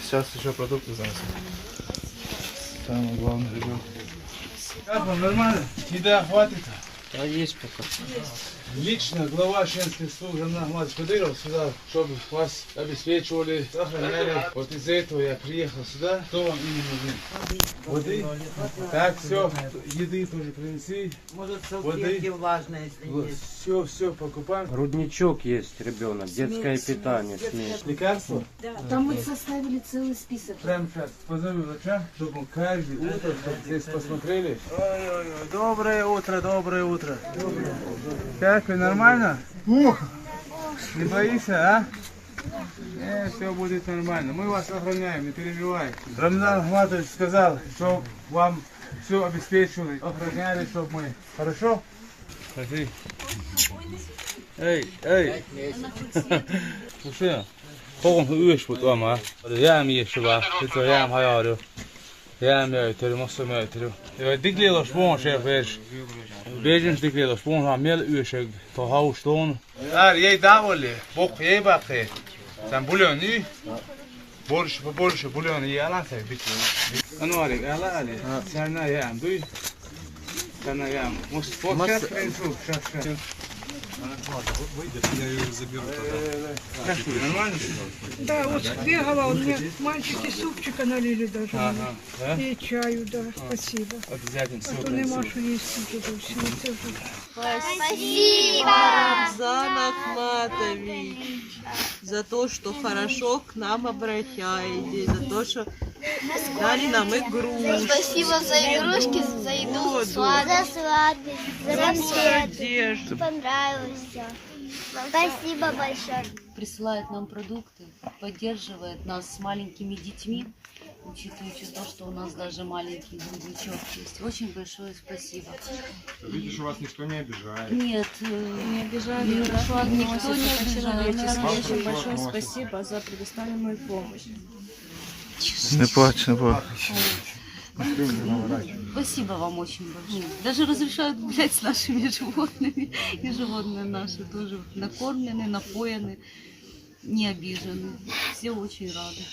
Сейчас еще продукты занесу. Самое главное, ребят. Как вам, нормально? Еда хватит? Да есть пока. Лично глава членских служб Рамнахмат Кадыров сюда, чтобы вас обеспечивали, охраняли. Вот из-за этого я приехал сюда. Что вам именно нужно? Воды? Так, все. Еды тоже принеси. Может, салфетки влажные, если есть. Все покупаем. Рудничок есть, ребенок, детское питание, смесь. Лекарства? Да, там мы составили целый список. Прямо сейчас позову врача, чтобы он каждое утро, чтобы здесь посмотрели. Ой-ой-ой, доброе утро, доброе утро. Как вы, нормально? Не боишься, а? Все будет нормально. Мы вас охраняем, не переживайте. Рамзан Ахматович сказал, что вам все обеспечивали, охраняли, чтобы мы. Хорошо? Смотри. Эй. Слушай, каком уешь вот вам, а? Я мне еще ба, это я вам говорю. Я мне это мусор мне это. Я диглил спон шеф веш. Бежим диглил спон а мел уешь по хаустон. Я давали, бог я бахе. Там бульони. Больше бульони я лансе бит. Анвари, али. Сана я амдуй. Сана я. Мус подкаст принесу. Сейчас. Выйдет, я ее заберу тогда. Нормально? Да, вот бегала, у меня мальчики супчика налили даже. Ага, да? И чаю, да, спасибо. Обязательно А то нема что есть тут все. Спасибо, Рамзан Ахматович, за то, что хорошо к нам обращаетесь, за то, что дали нам игрушки. Спасибо за игрушки, за еду, за сладость, за одежду. Понравилось все. Спасибо большое. Присылает нам продукты, поддерживает нас с маленькими детьми, учитывая то, что у нас даже маленький грудничок есть. Очень большое спасибо. Видишь, вас никто не обижает. Нет, не обижают, никто не обижает. Очень Большое спасибо за предоставленную помощь. Не плачь, не плачь. Спасибо вам очень большое. Даже разрешают гулять с нашими животными. И животные наши тоже накормлены, напоены, не обижены. Все очень рады.